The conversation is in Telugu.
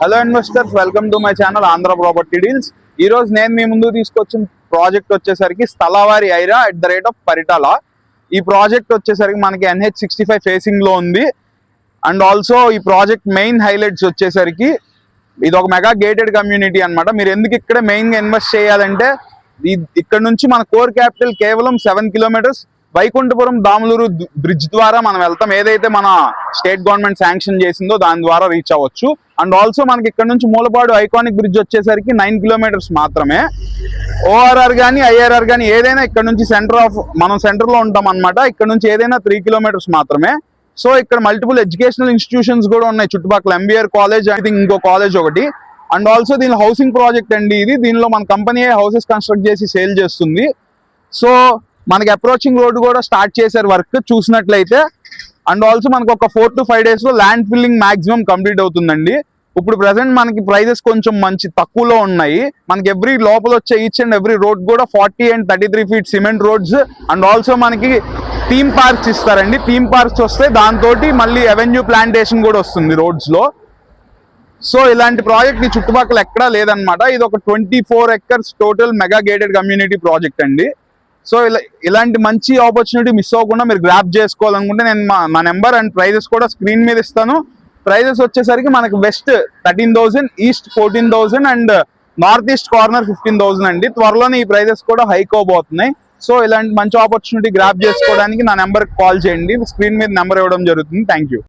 Hello investors, welcome to my channel Andhra property deals. ఈ రోజు నేను మీ ముందు తీసుకొచ్చిన ప్రాజెక్ట్ వచ్చేసరికి స్థలవారి ఐరా @ పరిటాల. ఈ ప్రాజెక్ట్ వచ్చేసరికి మనకి NH65 ఫేసింగ్ లో ఉంది. అండ్ ఆల్సో ఈ ప్రాజెక్ట్ మెయిన్ హైలైట్స్ వచ్చేసరికి ఇది ఒక మెగా గేటెడ్ కమ్యూనిటీ అన్నమాట. మీరు ఎందుకు ఇక్కడ మెయిన్ గా ఇన్వెస్ట్ చేయాలంటే ఇక్కడ నుంచి మన కోర్ క్యాపిటల్ కేవలం 7 కిలోమీటర్స్ వైకుంఠపురం దాములూరు బ్రిడ్జ్ ద్వారా మనం వెళ్తాం. ఏదైతే మన స్టేట్ గవర్నమెంట్ శాంక్షన్ చేసిందో దాని ద్వారా రీచ్ అవ్వచ్చు. అండ్ ఆల్సో మనకి ఇక్కడ నుంచి మూలపాడు ఐకానిక్ బ్రిడ్జ్ వచ్చేసరికి 9 కిలోమీటర్స్ మాత్రమే. ORR కానీ IRR కానీ ఏదైనా ఇక్కడ నుంచి మనం సెంటర్ లో ఉంటాం అనమాట. ఇక్కడ నుంచి ఏదైనా 3 కిలోమీటర్స్ మాత్రమే. సో ఇక్కడ మల్టిపుల్ ఎడ్యుకేషనల్ ఇన్స్టిట్యూషన్స్ కూడా ఉన్నాయి చుట్టుపక్కల. MBR కాలేజ్, ఐ థింక్ ఇంకో కాలేజ్ ఒకటి. అండ్ ఆల్సో దీనిలో హౌసింగ్ ప్రాజెక్ట్ అండి ఇది. దీనిలో మన కంపెనీ హౌసెస్ కన్స్ట్రక్ట్ చేసి సేల్ చేస్తుంది. సో మనకి అప్రోచింగ్ రోడ్ కూడా స్టార్ట్ చేశారు వర్క్ చూసినట్లయితే. అండ్ ఆల్సో మనకు ఒక 4 to 5 days లో ల్యాండ్ ఫిల్లింగ్ మాక్సిమం కంప్లీట్ అవుతుందండి. ఇప్పుడు ప్రెసెంట్ మనకి ప్రైజెస్ కొంచెం మంచి తక్కువలో ఉన్నాయి. మనకి ఎవ్రీ లోపల వచ్చే ఈచ్ అండ్ ఎవ్రీ రోడ్ కూడా 40 and 33 feet cement roads. And also మనకి థీమ్ పార్క్స్ ఇస్తారండి. థీమ్ పార్క్స్ వస్తే దాంతో మళ్ళీ అవెన్యూ ప్లాంటేషన్ కూడా వస్తుంది రోడ్స్ లో. సో ఇలాంటి ప్రాజెక్ట్ ఈ చుట్టుపక్కల ఎక్కడా లేదనమాట. ఇది ఒక 24 acres total mega gated community project అండి. సో ఇలాంటి మంచి ఆపర్చునిటీ మిస్ అవ్వకుండా మీరు గ్రాప్ చేసుకోవాలనుకుంటే నేను మా నెంబర్ అండ్ ప్రైజెస్ కూడా స్క్రీన్ మీద ఇస్తాను. ప్రైజెస్ వచ్చేసరికి మనకి west 13,000, east 14,000 and north east corner 15,000 అండి. త్వరలోనే ఈ ప్రైజెస్ కూడా హైక్ అవబోతున్నాయి. సో ఇలాంటి మంచి ఆపర్చునిటీ గ్రాప్ చేసుకోవడానికి నా నెంబర్కి కాల్ చేయండి. స్క్రీన్ మీద నెంబర్ ఇవ్వడం జరుగుతుంది. Thank you.